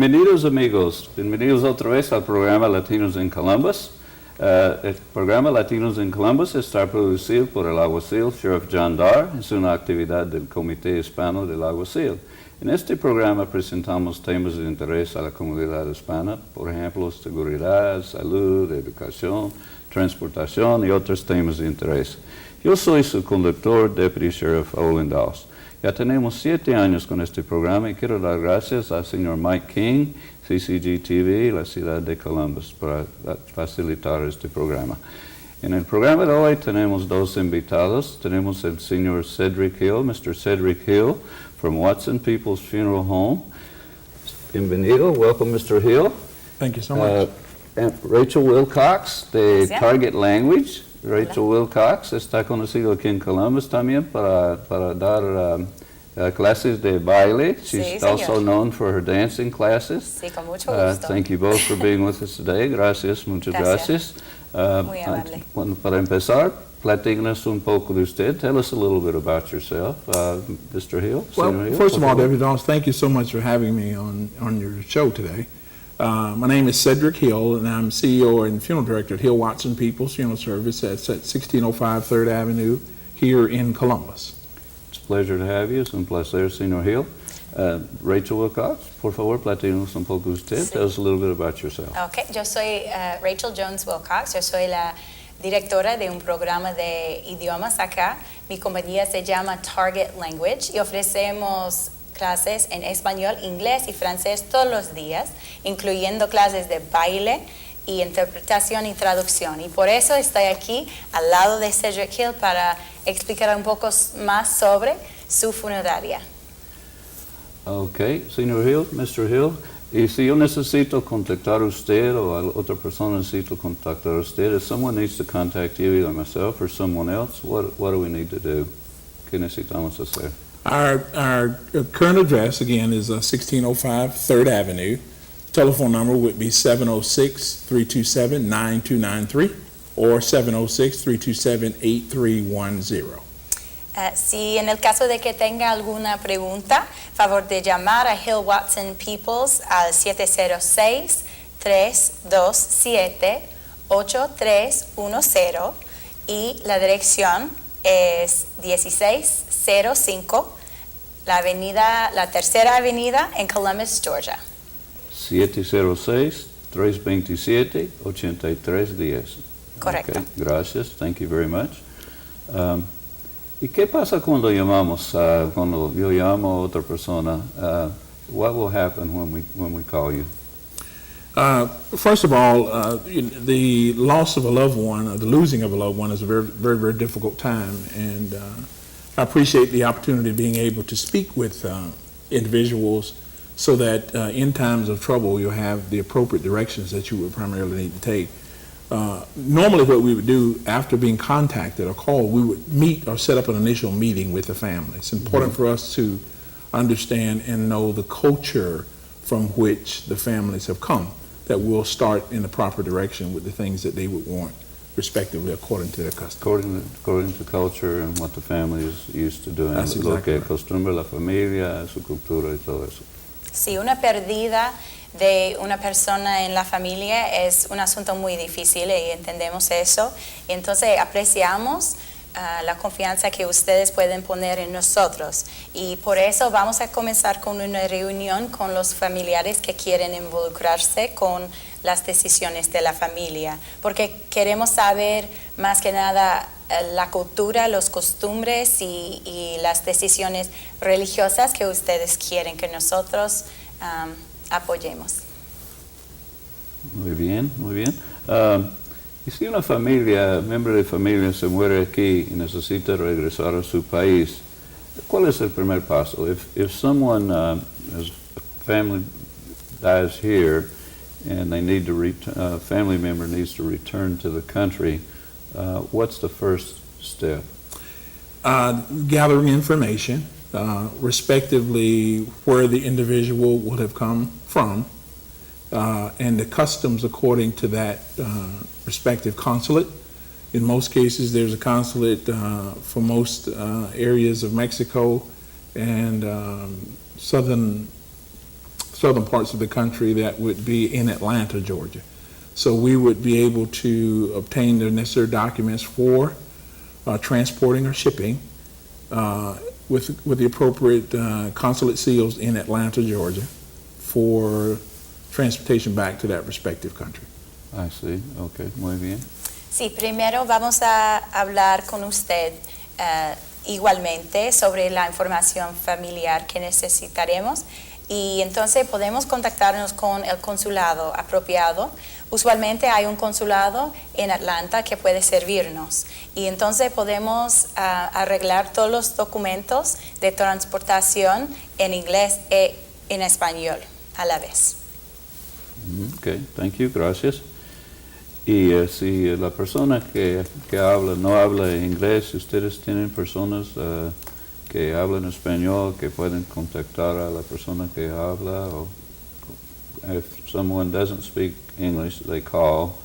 Bienvenidos amigos, bienvenidos otra vez al programa Latinos en Columbus. El programa Latinos en Columbus está producido por el alguacil Sheriff John Darr. Es una actividad del Comité Hispano del Alguacil. En este programa presentamos temas de interés a la comunidad hispana, por ejemplo, seguridad, salud, educación, transportación y otros temas de interés. Yo soy su conductor, Deputy Sheriff Olin Dawes. Ya tenemos 7 años con este programa y quiero dar gracias al señor Mike King, CCG TV y la ciudad de Columbus para facilitar este programa. En el programa de hoy tenemos 2 invitados. Tenemos el señor Cedric Hill, Mr. Cedric Hill, from Watson People's Funeral Home. Bienvenido, welcome Mr. Hill. Thank you so much. And Rachel Wilcox de Gracias. Target Language. Rachel Wilcox está conocido aquí en Columbus también para dar clases de baile. She's Sí, also señor. known for her dancing classes. Sí, con mucho gusto. Thank you both for being with us today. Gracias, muchas gracias. Gracias. Muy amable. Bueno, para empezar, platícanos un poco de usted. Tell us a little bit about yourself, Mr. Hill. Well, Señor Hill, first of por all, favor. Deputy Dawes, thank you so much for having me on your show today. My name is Cedric Hill, and I'm CEO and Funeral Director at Hill Watson People's Funeral Service. That's at 1605 3rd Avenue here in Columbus. It's a pleasure to have you. Es un placer, Señor Hill. Rachel Wilcox, por favor, platícanos un poco de usted. Sí. Tell us a little bit about yourself. Okay, yo soy Rachel Jones Wilcox, yo soy la directora de un programa de idiomas acá. Mi compañía se llama Target Language y ofrecemos clases en español, inglés y francés todos los días, incluyendo clases de baile y interpretación y traducción. Y por eso estoy aquí al lado de Cedric Hill para explicar un poco más sobre su funeraria. Okay, Señor Hill, Mr. Hill, y si yo necesito contactar a usted o a otra persona necesito contactar a usted, if someone needs to contact you, either myself or someone else, what do we need to do? ¿Qué necesitamos hacer? Our current address, again, is 1605 3rd Avenue. Telephone number would be 706-327-9293 or 706-327-8310. Si en el caso de que tenga alguna pregunta, favor de llamar a Hill Watson Peoples al 706-327-8310 y la dirección es 1605 la tercera avenida en Columbus, Georgia. 706-327-8310. Correcto. Okay, gracias, thank you very much. ¿Y qué pasa cuando llamamos, cuando yo llamo a otra persona? What will happen when we call you? First of all, the loss of a loved one, or the losing of a loved one, is a very, very, very difficult time, and I appreciate the opportunity of being able to speak with individuals so that in times of trouble you'll have the appropriate directions that you would primarily need to take. Normally what we would do after being contacted or called, we would meet or set up an initial meeting with the family. It's important for us to understand and know the culture from which the families have come, that we'll start in the proper direction with the things that they would want, respectively, according to their custom. According to culture and what the family is used to doing. That's Lo exactly que right. acostumbra la familia, su cultura y todo eso. Si una pérdida de una persona en la familia es un asunto muy difícil y entendemos eso, entonces apreciamos la confianza que ustedes pueden poner en nosotros y por eso vamos a comenzar con una reunión con los familiares que quieren involucrarse con las decisiones de la familia, porque queremos saber más que nada la cultura, los costumbres y las decisiones religiosas que ustedes quieren que nosotros apoyemos. Muy bien, muy bien. Y si una familia, miembro de familia se muere aquí y necesita regresar a su país, ¿cuál es el primer paso? If someone, as a family dies here and they need to a family member needs to return to the country, what's the first step? Gathering information, respectively where the individual would have come from, and the customs according to that respective consulate. In most cases, there's a consulate for most areas of Mexico and southern southern parts of the country that would be in Atlanta, Georgia. So we would be able to obtain the necessary documents for transporting or shipping with the appropriate consulate seals in Atlanta, Georgia, for transportation back to that respective country. I see. Okay, muy bien. Sí, primero vamos a hablar con usted igualmente sobre la información familiar que necesitaremos y entonces podemos contactarnos con el consulado apropiado. Usualmente hay un consulado en Atlanta que puede servirnos y entonces podemos arreglar todos los documentos de transportación en inglés y en español a la vez. Okay, thank you, gracias. Y si la persona que habla no habla inglés, ustedes tienen personas que hablan español que pueden contactar a la persona que habla, o if someone doesn't speak English, they call.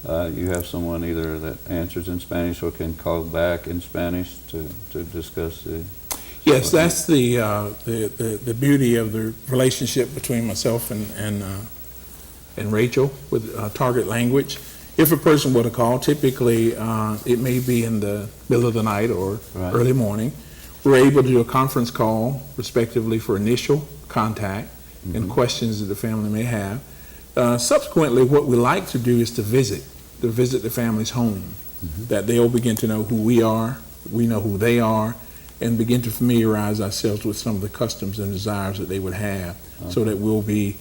You have someone either that answers in Spanish or can call back in Spanish to discuss the... Yes, that's the beauty of the relationship between myself and Rachel with Target Language. If a person were to call, typically it may be in the middle of the night or Right. early morning. We're able to do a conference call, respectively, for initial contact and questions that the family may have. Subsequently, what we like to do is to visit the family's home, that they'll begin to know who we are, we know who they are, and begin to familiarize ourselves with some of the customs and desires that they would have, so that we'll be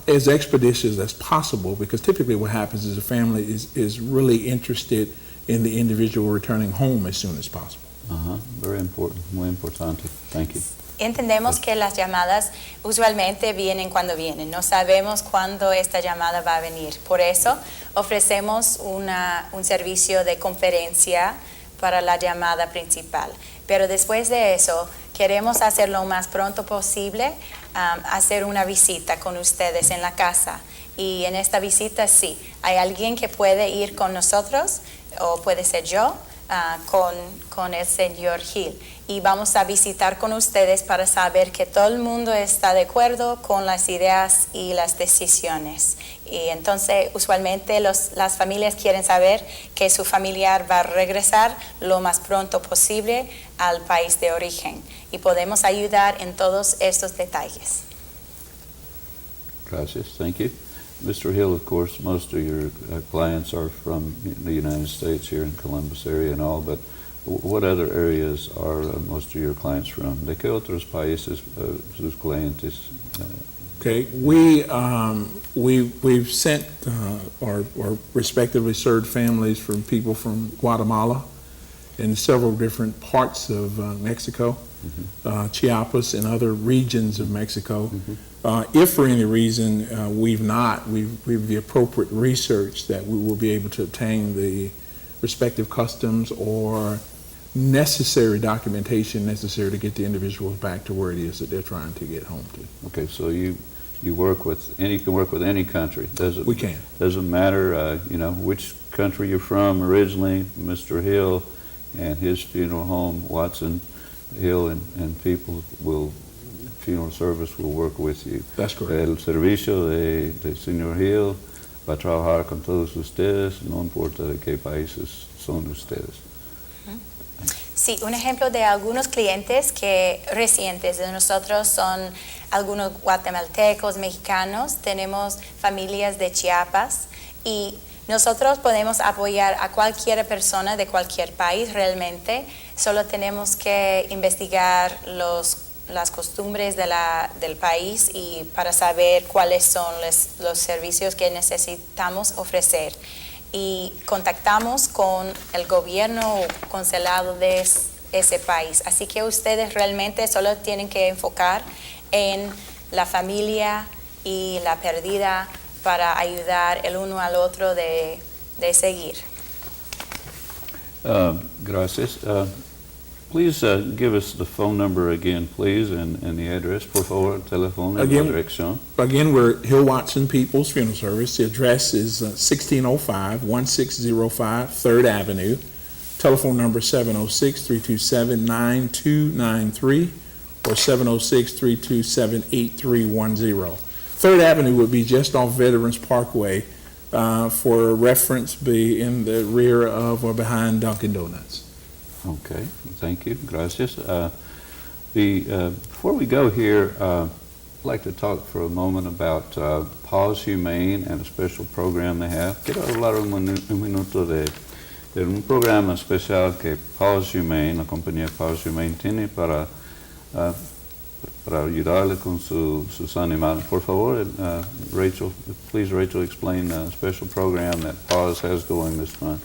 as expeditious as possible, because typically what happens is the family is really interested in the individual returning home as soon as possible. Very important, muy importante. Thank you. Entendemos que las llamadas usualmente vienen cuando vienen. No sabemos cuándo esta llamada va a venir. Por eso ofrecemos un servicio de conferencia para la llamada principal. Pero después de eso, queremos hacer lo más pronto posible, hacer una visita con ustedes en la casa. Y en esta visita sí, hay alguien que puede ir con nosotros, o puede ser yo, con el señor Gil. Y vamos a visitar con ustedes para saber que todo el mundo está de acuerdo con las ideas y las decisiones. Y entonces usualmente las familias quieren saber que su familiar va a regresar lo más pronto posible al país de origen. Y podemos ayudar en todos estos detalles. Gracias, thank you. Mr. Hill, of course, most of your clients are from the United States here in Columbus area and all, but what other areas are most of your clients from? ¿De qué otros países sus clientes? Okay, we've sent or respectively served families from people from Guatemala and several different parts of Mexico, Chiapas and other regions of Mexico. If for any reason we've the appropriate research that we will be able to obtain the respective customs or necessary documentation necessary to get the individuals back to where it is that they're trying to get home to. Okay, so you work with can work with any country. We can. Doesn't matter, which country you're from originally. Mr. Hill and his funeral home, Watson Hill, and funeral service will work with you. That's correct. El servicio de señor Hill va a trabajar con todos ustedes, no importa de qué países son ustedes. Sí, un ejemplo de algunos clientes que recientes de nosotros son algunos guatemaltecos, mexicanos, tenemos familias de Chiapas y nosotros podemos apoyar a cualquier persona de cualquier país realmente, solo tenemos que investigar las costumbres del país y para saber cuáles son los servicios que necesitamos ofrecer. Y contactamos con el gobierno o consulado de ese país. Así que ustedes realmente solo tienen que enfocar en la familia y la pérdida para ayudar el uno al otro de seguir. Gracias. Please give us the phone number again, please, and the address, por favor, teléfono y la dirección. Again, we're Hill Watson People's Funeral Service. The address is 1605 1605 3rd Avenue. Telephone number 706-327-9293. or 706-327-8310. Third Avenue would be just off Veterans Parkway, for reference, be in the rear of or behind Dunkin' Donuts. Okay, thank you. Gracias. Before we go here, I'd like to talk for a moment about Paws Humane and a special program they have. Quiero hablar un minuto de un programa especial que Paws Humane, la compañía Paws Humane, tiene para ayudarle con sus animales. Por favor, Rachel, please, Rachel, explain the special program that Paws has going this month.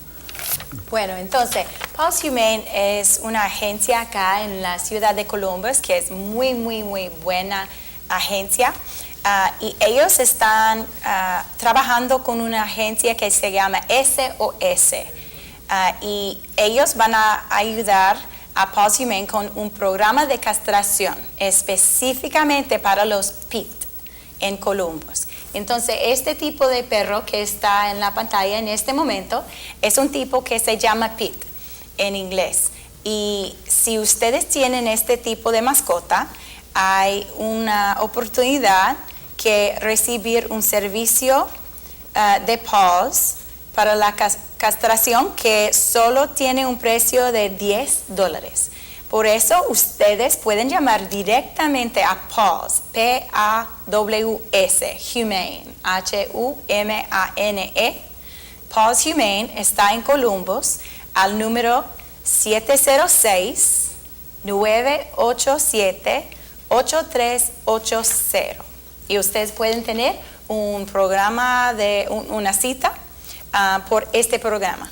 Bueno, entonces, Paws Humane es una agencia acá en la ciudad de Columbus que es muy, muy, muy buena agencia. Y ellos están trabajando con una agencia que se llama SOS. Y ellos van a ayudar a Paws Humane con un programa de castración específicamente para los pit en Columbus. Entonces, este tipo de perro que está en la pantalla en este momento es un tipo que se llama pit en inglés. Y si ustedes tienen este tipo de mascota, hay una oportunidad que recibir un servicio de Paws para la castración que solo tiene un precio de $10. Por eso ustedes pueden llamar directamente a Paws, P-A-W-S, Humane, H-U-M-A-N-E. Paws Humane está en Columbus al número 706-987-8380. Y ustedes pueden tener un programa una cita por este programa.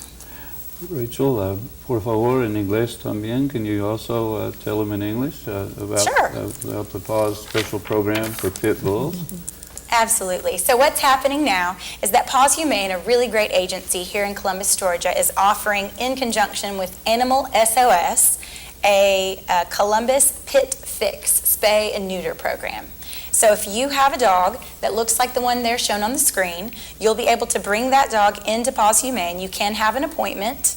Rachel, por favor, en inglés también. Can you also tell them in English about the Paws special program for pit bulls? Absolutely. So what's happening now is that Paws Humane, a really great agency here in Columbus, Georgia, is offering, in conjunction with Animal SOS, a Columbus Pit Fix spay and neuter program. So if you have a dog that looks like the one there shown on the screen, you'll be able to bring that dog into Paws Humane. You can have an appointment.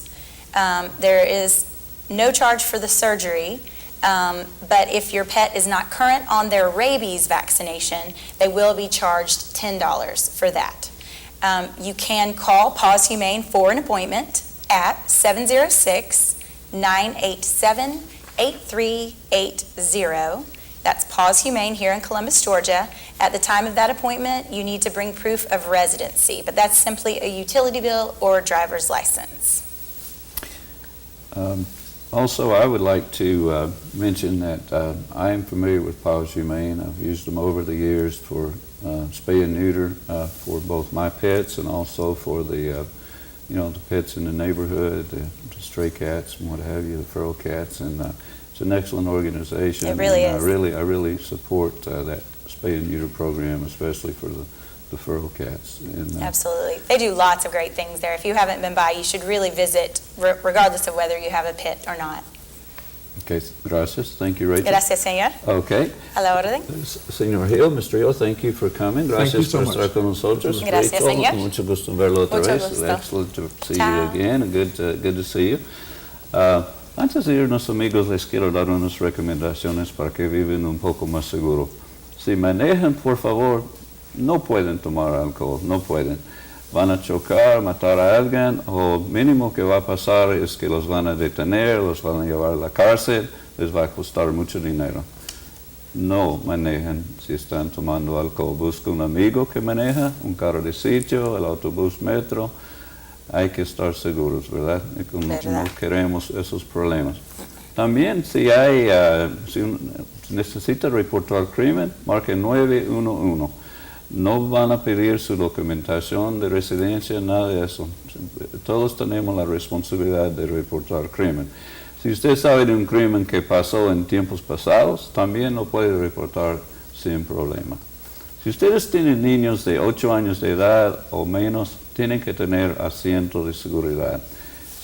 There is no charge for the surgery, but if your pet is not current on their rabies vaccination, they will be charged $10 for that. You can call Paws Humane for an appointment at 706-987-8380. That's Paws Humane here in Columbus, Georgia. At the time of that appointment, you need to bring proof of residency, but that's simply a utility bill or driver's license. Also, I would like to mention that I am familiar with Paws Humane. I've used them over the years for spay and neuter for both my pets and also for the pets in the neighborhood, the stray cats and what have you, the feral cats, and it's an excellent organization. It really and is. I really support that spay and neuter program, especially for the feral cats. And, Absolutely. They do lots of great things there. If you haven't been by, you should really visit, regardless of whether you have a pet or not. Okay, gracias. Thank you, Rachel. Gracias, señor. Okay. A la orden. Señor Hill, Mr. Hill, thank you for coming. Gracias Thank you so por much. estar con nosotros. Gracias, Rachel, señor. mucho gusto en verlo otra Mucho vez. gusto. Excellent to see Chao. you again, and good to see you. Antes de irnos, amigos, les quiero dar unas recomendaciones para que vivan un poco más seguro. Si manejan, por favor, no pueden tomar alcohol, no pueden. Van a chocar, matar a alguien, o mínimo que va a pasar es que los van a detener, los van a llevar a la cárcel, les va a costar mucho dinero. No manejen si están tomando alcohol. Busca un amigo que maneja, un carro de sitio, el autobús metro. Hay que estar seguros, ¿verdad? No queremos esos problemas. También si necesita reportar crimen, marque 911. No van a pedir su documentación de residencia, nada de eso. Todos tenemos la responsabilidad de reportar crimen. Si usted sabe de un crimen que pasó en tiempos pasados, también lo puede reportar sin problema. Si ustedes tienen niños de 8 años de edad o menos, tienen que tener asiento de seguridad.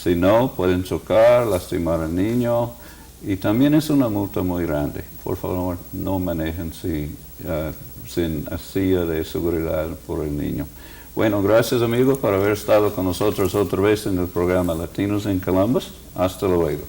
Si no, pueden chocar, lastimar al niño, y también es una multa muy grande. Por favor, no manejen sin silla de seguridad por el niño. Bueno, gracias, amigos, por haber estado con nosotros otra vez en el programa Latinos en Columbus. Hasta luego.